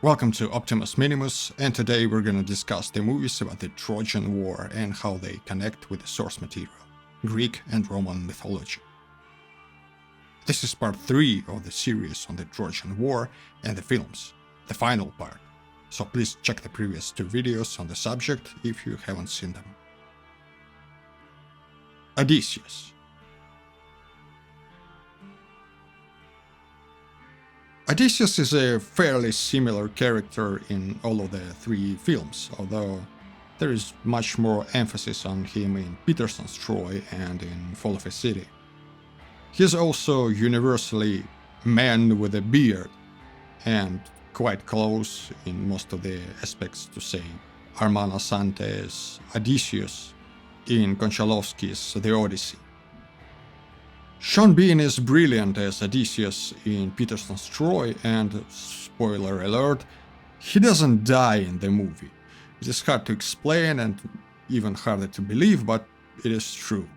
Welcome to Optimus Minimus, and today we're gonna discuss the movies about the Trojan War and how they connect with the source material, Greek and Roman mythology. This is part 3 of the series on the Trojan War and the films, the final part, so please check the previous 2 videos on the subject if you haven't seen them. Odysseus. Odysseus is a fairly similar character in all of the 3 films, although there is much more emphasis on him in Peterson's Troy and in Fall of a City. He is also universally man with a beard, and quite close in most of the aspects to, say, Armand Assante's Odysseus in Konchalovsky's The Odyssey. Sean Bean is brilliant as Odysseus in Peterson's Troy, and, spoiler alert, he doesn't die in the movie. It is hard to explain and even harder to believe, but it is true.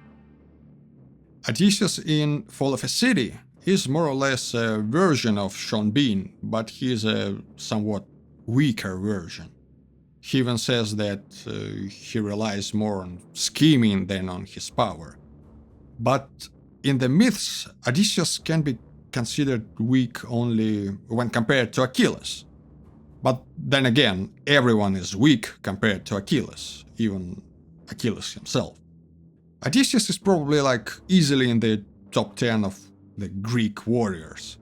Odysseus in Fall of a City is more or less a version of Sean Bean, but he is a somewhat weaker version. He even says that he relies more on scheming than on his power. But in the myths, Odysseus can be considered weak only when compared to Achilles. But then again, everyone is weak compared to Achilles, even Achilles himself. Odysseus is probably easily in the top 10 of the Greek warriors.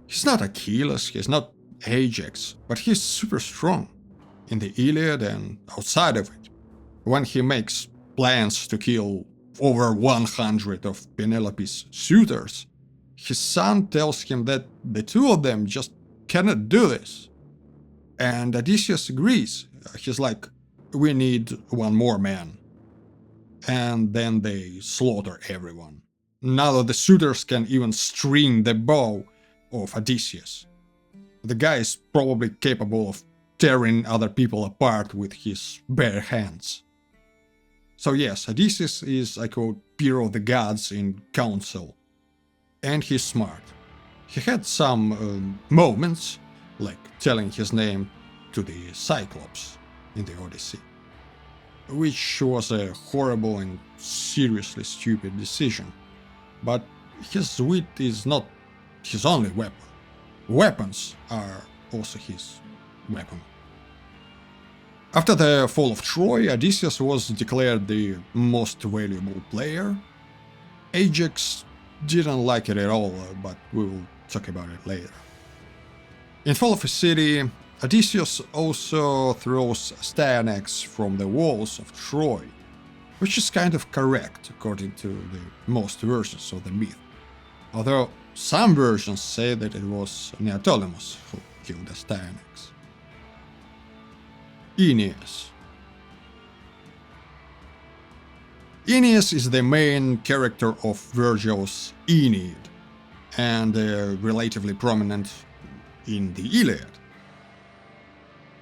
He's not Achilles, he's not Ajax, but he's super strong in the Iliad and outside of it. When he makes plans to kill over 100 of Penelope's suitors, his son tells him that the 2 of them just cannot do this. And Odysseus agrees. He's like, we need 1 more man. And then they slaughter everyone. None of the suitors can even string the bow of Odysseus. The guy is probably capable of tearing other people apart with his bare hands. So yes, Odysseus is, I quote, peer of the gods in council. And he's smart. He had some moments, like telling his name to the Cyclops in the Odyssey, which was a horrible and seriously stupid decision. But his wit is not his only weapon. Weapons are also his weapon. After the fall of Troy, Odysseus was declared the most valuable player. Ajax didn't like it at all, but we will talk about it later. In Fall of a City, Odysseus also throws a stag from the walls of Troy, which is kind of correct according to the most versions of the myth, although some versions say that it was Neoptolemus who killed the stag. Aeneas. Aeneas is the main character of Virgil's Aeneid, and relatively prominent in the Iliad.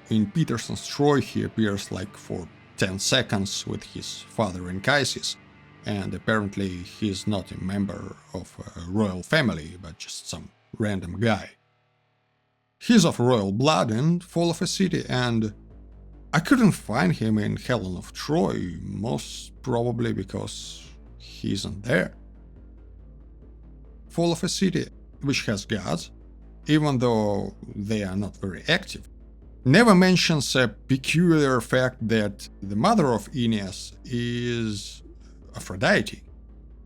In Peterson's Troy he appears for 10 seconds with his father Anchises, and apparently he is not a member of a royal family, but just some random guy. He's of royal blood in Fall of a City, and I couldn't find him in Helen of Troy, most probably because he isn't there. Fall of a City, which has gods, even though they are not very active, never mentions a peculiar fact that the mother of Aeneas is Aphrodite.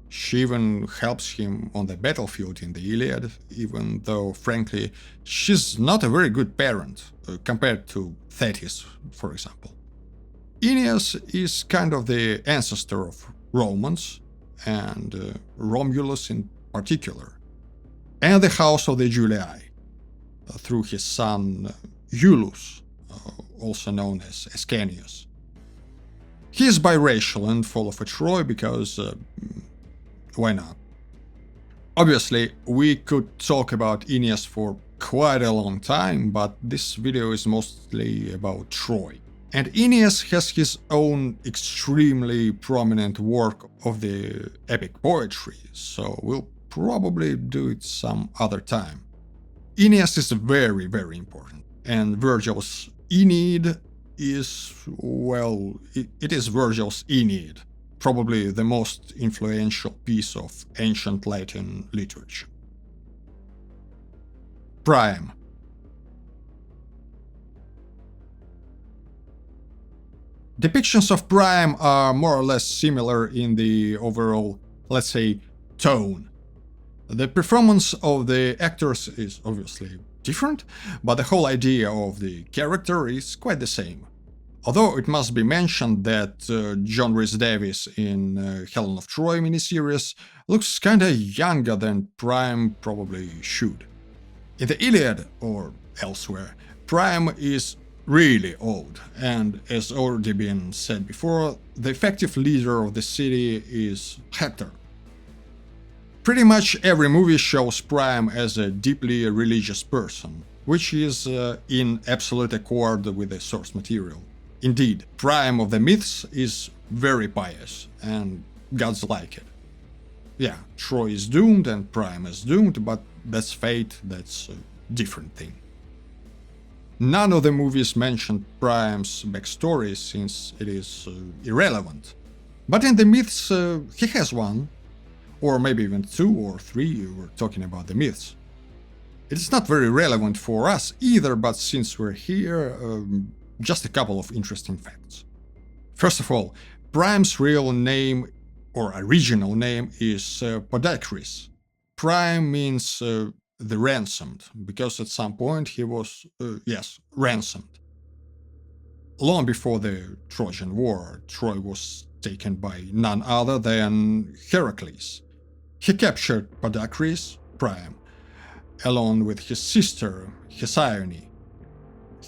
She even helps him on the battlefield in the Iliad, even though, frankly, she's not a very good parent, compared to Theseus, for example. Aeneas is kind of the ancestor of Romans, and Romulus in particular, and the house of the Julii, through his son Iulus, also known as Ascanius. He is biracial in Fall of Troy because why not? Obviously, we could talk about Aeneas for quite a long time, but this video is mostly about Troy. And Aeneas has his own extremely prominent work of the epic poetry, so we'll probably do it some other time. Aeneas is very, very important. and Virgil's Aeneid is, well, it is Virgil's Aeneid, probably the most influential piece of ancient Latin literature. Priam. Depictions of Priam are more or less similar in the overall, let's say, tone. The performance of the actors is obviously different, but the whole idea of the character is quite the same. Although it must be mentioned that John Rhys Davies in Helen of Troy miniseries looks kinda younger than Priam probably should. In the Iliad, or elsewhere, Priam is really old, and as already been said before, the effective leader of the city is Hector. Pretty much every movie shows Priam as a deeply religious person, which is in absolute accord with the source material. Indeed, Priam of the myths is very pious, and gods like it. Yeah, Troy is doomed and Priam is doomed, but that's fate, that's a different thing. None of the movies mention Priam's backstory since it is irrelevant. But in the myths, he has one. Or maybe even 2 or 3, we're talking about the myths. It's not very relevant for us either, but since we're here, just a couple of interesting facts. First of all, Priam's real name, or original name, is Podacris. Priam means the ransomed, because at some point he was, ransomed. Long before the Trojan War, Troy was taken by none other than Heracles. He captured Podacris, Priam, along with his sister, Hesione.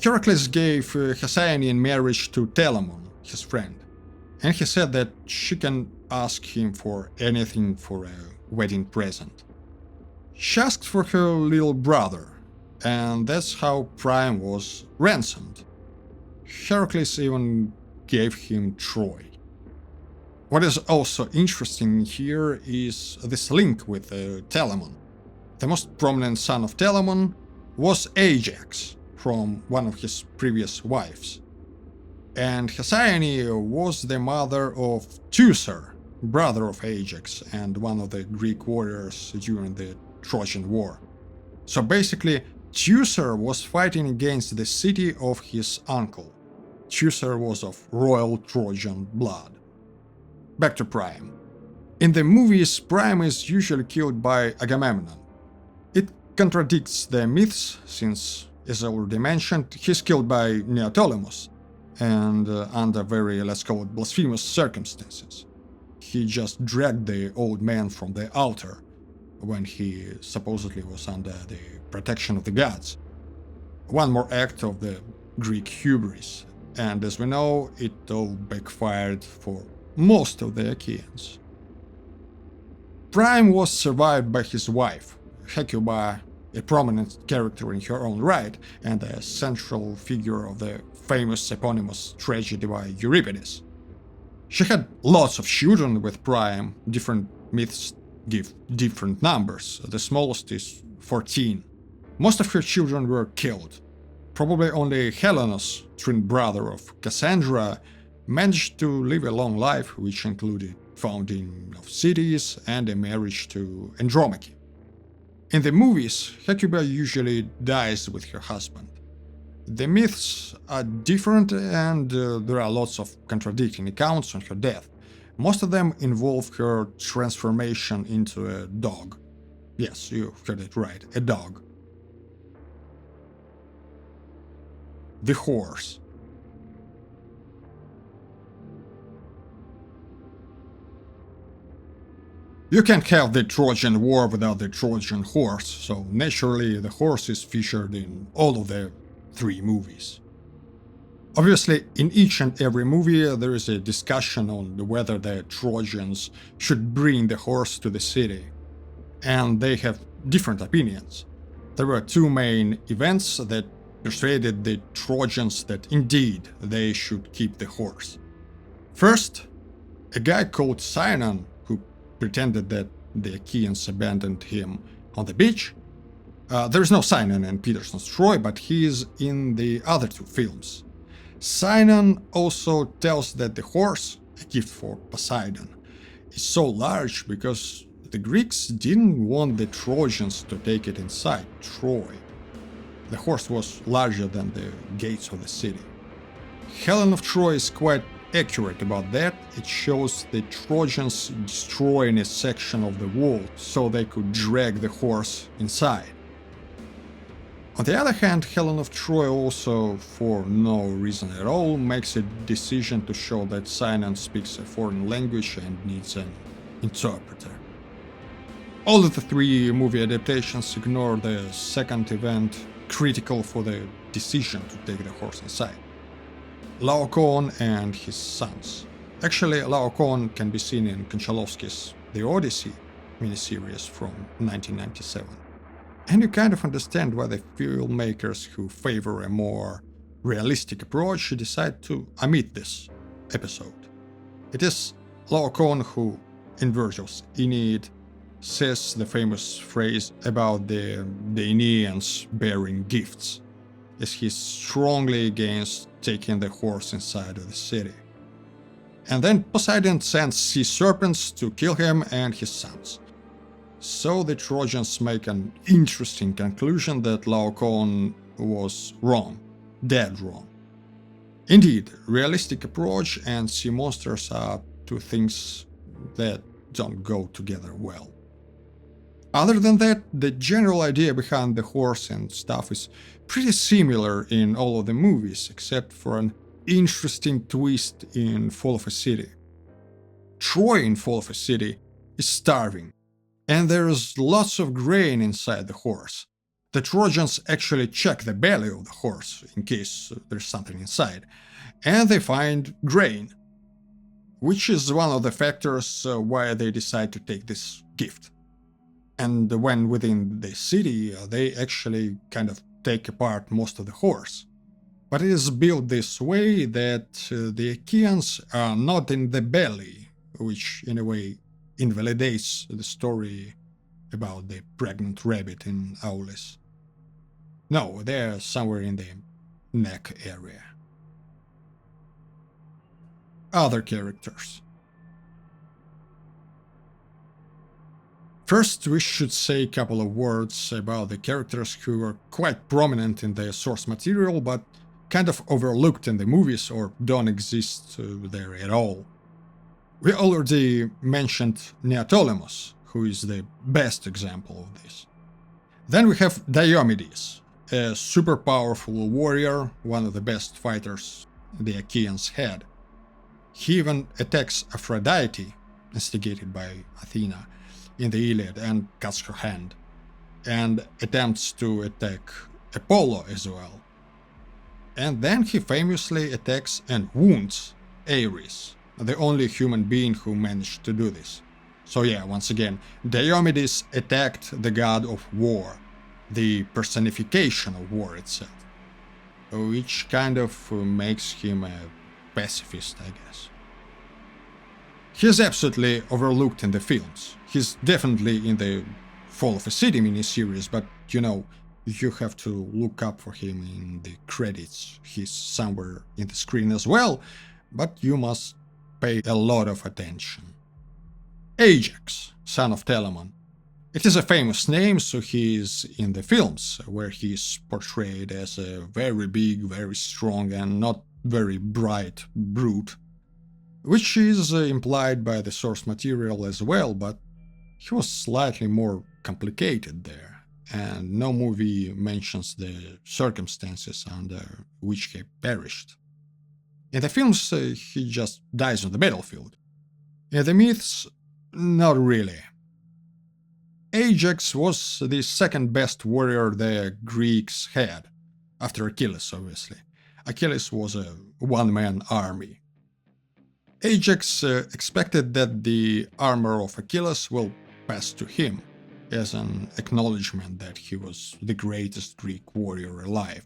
Heracles gave Hesione in marriage to Telamon, his friend, and he said that she can ask him for anything for a wedding present. She asked for her little brother, and that's how Priam was ransomed. Heracles even gave him Troy. What is also interesting here is this link with Telamon. The most prominent son of Telamon was Ajax, from one of his previous wives. And Hesione was the mother of Teucer, brother of Ajax and one of the Greek warriors during the Trojan War. So basically, Teucer was fighting against the city of his uncle. Teucer was of royal Trojan blood. Back to Priam. In the movies, Priam is usually killed by Agamemnon. It contradicts the myths, since, as already mentioned, he's killed by Neoptolemus, and under very, let's call it, blasphemous circumstances. He just dragged the old man from the altar when he supposedly was under the protection of the gods. One more act of the Greek hubris, and as we know, it all backfired for most of the Achaeans. Priam was survived by his wife, Hecuba, a prominent character in her own right and a central figure of the famous eponymous tragedy by Euripides. She had lots of children with Priam. Different myths give different numbers. The smallest is 14. Most of her children were killed. Probably only Helenus, twin brother of Cassandra, managed to live a long life, which included founding of cities and a marriage to Andromache. In the movies, Hecuba usually dies with her husband. The myths are different, and there are lots of contradicting accounts on her death. Most of them involve her transformation into a dog. Yes, you heard it right, a dog. The horse. You can't have the Trojan War without the Trojan Horse, so naturally the horse is featured in all of the 3 movies. Obviously, in each and every movie there is a discussion on whether the Trojans should bring the horse to the city, and they have different opinions. There were 2 main events that persuaded the Trojans that indeed they should keep the horse. First, a guy called Sinon, who pretended that the Achaeans abandoned him on the beach, There's no Sinon in Peterson's Troy, but he is in the other two films. Sinon also tells that the horse, a gift for Poseidon, is so large because the Greeks didn't want the Trojans to take it inside Troy. The horse was larger than the gates of the city. Helen of Troy is quite accurate about that. It shows the Trojans destroying a section of the wall so they could drag the horse inside. On the other hand, Helen of Troy also, for no reason at all, makes a decision to show that Sinon speaks a foreign language and needs an interpreter. All of the three movie adaptations ignore the second event critical for the decision to take the horse inside: Laocoon and his sons. Actually, Laocoon can be seen in Konchalovsky's The Odyssey miniseries from 1997. And you kind of understand why the filmmakers who favor a more realistic approach decide to omit this episode. It is Laocoon who, in Virgil's Aeneid, says the famous phrase about the Aeneans bearing gifts, as he's strongly against taking the horse inside of the city. And then Poseidon sends sea serpents to kill him and his sons. So the Trojans make an interesting conclusion that Laocoon was wrong, dead wrong. Indeed, realistic approach and sea monsters are two things that don't go together well. Other than that, the general idea behind the horse and stuff is pretty similar in all of the movies, except for an interesting twist in Fall of a City. Troy in Fall of a City is starving, and there's lots of grain inside the horse. The Trojans actually check the belly of the horse in case there's something inside, and they find grain, which is one of the factors why they decide to take this gift. And when within the city, they actually kind of take apart most of the horse. But it is built this way that the Achaeans are not in the belly, which in a way invalidates the story about the pregnant rabbit in Aulis. No, they're somewhere in the neck area. Other characters. First, we should say a couple of words about the characters who are quite prominent in the source material, but kind of overlooked in the movies or don't exist there at all. We already mentioned Neoptolemus, who is the best example of this. Then we have Diomedes, a super powerful warrior, one of the best fighters the Achaeans had. He even attacks Aphrodite, instigated by Athena, in the Iliad and cuts her hand, and attempts to attack Apollo as well. And then he famously attacks and wounds Ares, the only human being who managed to do this. So yeah, once again, Diomedes attacked the god of war, the personification of war itself, which kind of makes him a pacifist, I guess. He's absolutely overlooked in the films. He's definitely in the Fall of a City miniseries, but you know, you have to look up for him in the credits. He's somewhere in the screen as well, but you must pay a lot of attention. Ajax, son of Telamon. It is a famous name, so he is in the films, where he is portrayed as a very big, very strong, and not very bright brute, which is implied by the source material as well, but he was slightly more complicated there, and no movie mentions the circumstances under which he perished. In the films, he just dies on the battlefield. In the myths, not really. Ajax was the second best warrior the Greeks had, after Achilles, obviously. Achilles was a one-man army. Ajax expected that the armor of Achilles will pass to him, as an acknowledgement that he was the greatest Greek warrior alive.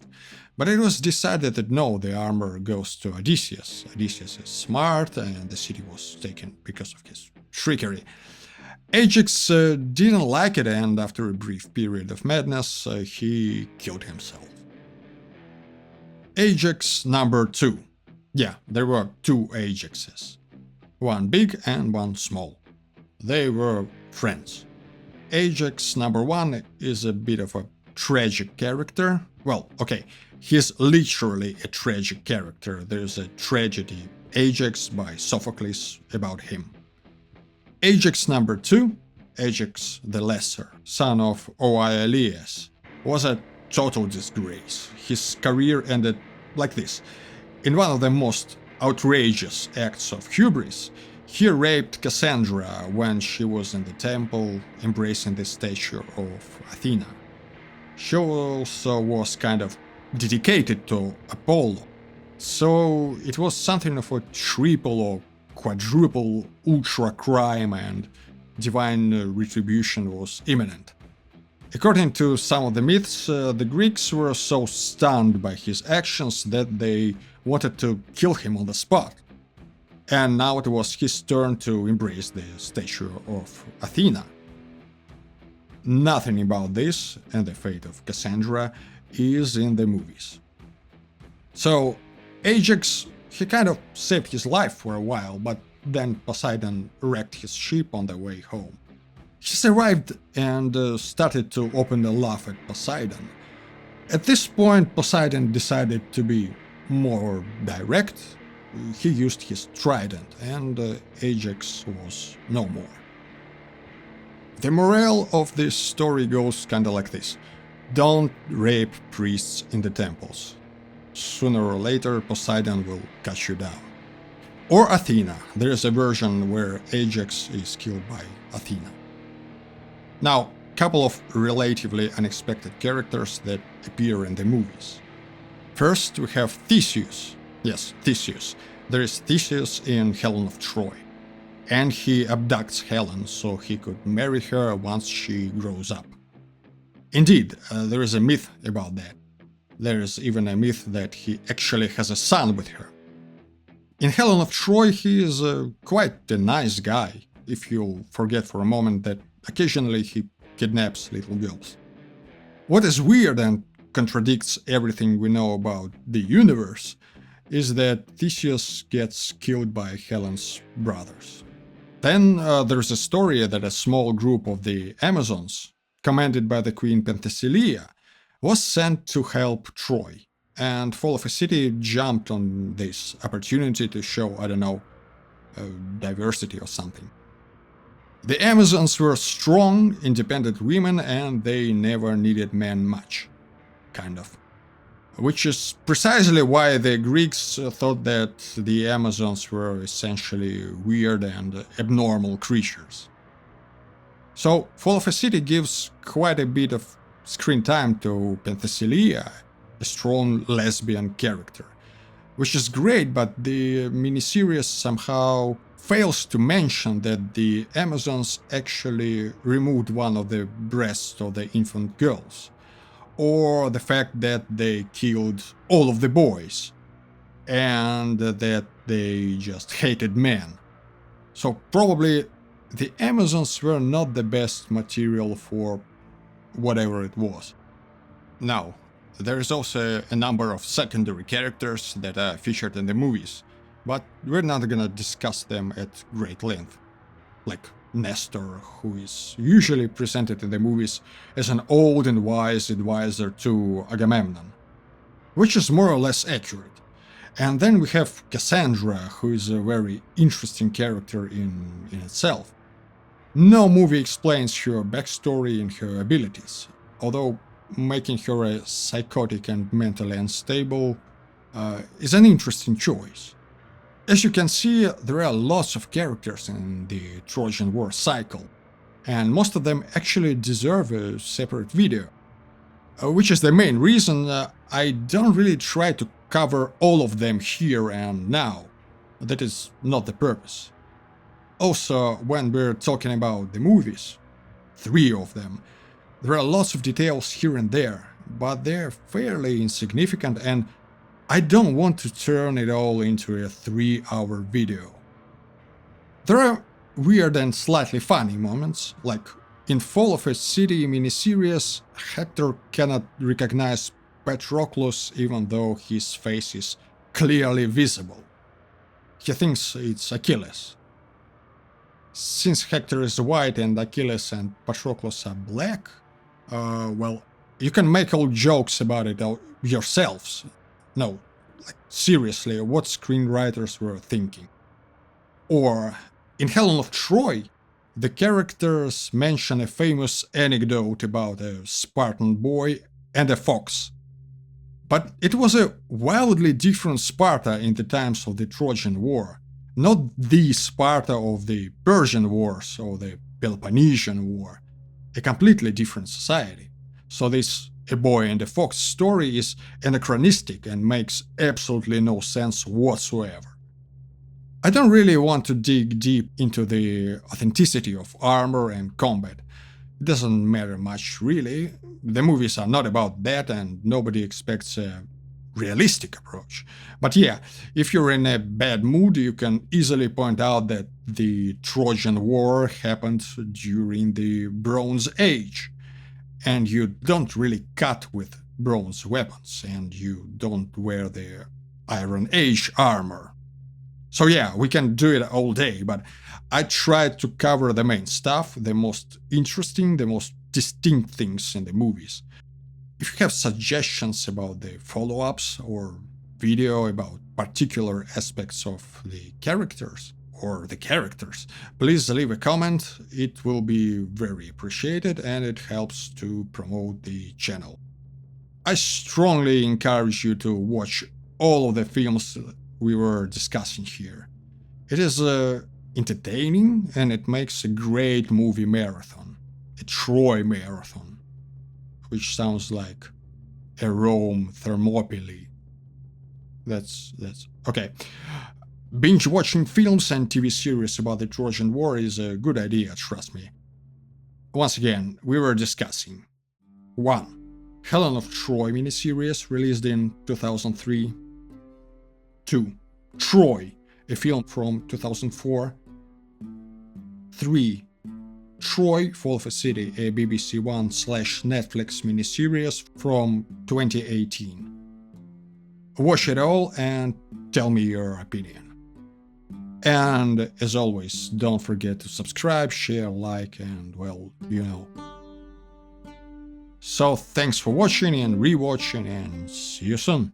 But it was decided that no, the armor goes to Odysseus. Odysseus is smart, and the city was taken because of his trickery. Ajax didn't like it, and after a brief period of madness, he killed himself. Ajax number 2. Yeah, there were 2 Ajaxes. One big and one small. They were friends. Ajax number 1 is a bit of a tragic character. Well, okay, he's literally a tragic character. There's a tragedy, Ajax by Sophocles, about him. Ajax number 2, Ajax the Lesser, son of Oileus, was a total disgrace. His career ended like this. In one of the most outrageous acts of hubris, he raped Cassandra when she was in the temple embracing the statue of Athena. She also was kind of dedicated to Apollo, so it was something of a triple or quadruple ultra crime, and divine retribution was imminent. According to some of the myths, the Greeks were so stunned by his actions that they wanted to kill him on the spot. And now it was his turn to embrace the statue of Athena. Nothing about this and the fate of Cassandra is in the movies. So, Ajax, he kind of saved his life for a while, but then Poseidon wrecked his ship on the way home. He survived and started to openly laugh at Poseidon. At this point, Poseidon decided to be more direct. He used his trident, and Ajax was no more. The morale of this story goes kinda like this. Don't rape priests in the temples. Sooner or later, Poseidon will cut you down. Or Athena. There is a version where Ajax is killed by Athena. Now, couple of relatively unexpected characters that appear in the movies. First, we have Theseus. Yes, Theseus. There is Theseus in Helen of Troy. And he abducts Helen so he could marry her once she grows up. Indeed, there is a myth about that. There is even a myth that he actually has a son with her. In Helen of Troy, he is quite a nice guy, if you forget for a moment that occasionally he kidnaps little girls. What is weird and contradicts everything we know about the universe is that Theseus gets killed by Helen's brothers. Then there's a story that a small group of the Amazons, commanded by the queen Penthesilea, was sent to help Troy, and Fall of a City jumped on this opportunity to show, I don't know, diversity or something. The Amazons were strong, independent women, and they never needed men much. Kind of. Which is precisely why the Greeks thought that the Amazons were essentially weird and abnormal creatures. So, Fall of a City gives quite a bit of screen time to Penthesilea, a strong lesbian character. Which is great, but the miniseries somehow fails to mention that the Amazons actually removed one of the breasts of the infant girls, or the fact that they killed all of the boys, and that they just hated men. So probably the Amazons were not the best material for whatever it was. Now, there is also a number of secondary characters that are featured in the movies, but we're not gonna discuss them at great length. Like Nestor, who is usually presented in the movies as an old and wise advisor to Agamemnon, which is more or less accurate. And then we have Cassandra, who is a very interesting character in itself. No movie explains her backstory and her abilities, although making her a psychotic and mentally unstable is an interesting choice. As you can see, there are lots of characters in the Trojan War cycle, and most of them actually deserve a separate video. Which is the main reason I don't really try to cover all of them here and now. That is not the purpose. Also, when we're talking about the movies, 3 of them, there are lots of details here and there, but they're fairly insignificant, and I don't want to turn it all into a 3-hour video. There are weird and slightly funny moments, like in Fall of a City miniseries, Hector cannot recognize Patroclus even though his face is clearly visible. He thinks it's Achilles. Since Hector is white and Achilles and Patroclus are black, well, you can make all jokes about it yourselves. No, like seriously, what screenwriters were thinking. Or, in Helen of Troy, the characters mention a famous anecdote about a Spartan boy and a fox. But it was a wildly different Sparta in the times of the Trojan War, not the Sparta of the Persian Wars or the Peloponnesian War, a completely different society. So this A Boy and a Fox story is anachronistic and makes absolutely no sense whatsoever. I don't really want to dig deep into the authenticity of armor and combat. It doesn't matter much, really. The movies are not about that, and nobody expects a realistic approach. But yeah, if you're in a bad mood, you can easily point out that the Trojan War happened during the Bronze Age, and you don't really cut with bronze weapons, and you don't wear the Iron Age armor. So yeah, we can do it all day, but I tried to cover the main stuff, the most interesting, the most distinct things in the movies. If you have suggestions about the follow-ups or video about particular aspects of the characters, please leave a comment. It will be very appreciated and it helps to promote the channel. I strongly encourage you to watch all of the films we were discussing here. It is entertaining and it makes a great movie marathon, a Troy marathon, which sounds like a Rome Thermopylae. That's okay. Binge watching films and TV series about the Trojan War is a good idea, trust me. Once again, we were discussing 1. Helen of Troy miniseries released in 2003. 2. Troy, a film from 2004. 3. Troy, Fall of a City, a BBC One/Netflix miniseries from 2018. Watch it all and tell me your opinion. And as always, don't forget to subscribe, share, like, and well, you know. So thanks for watching and rewatching, and see you soon.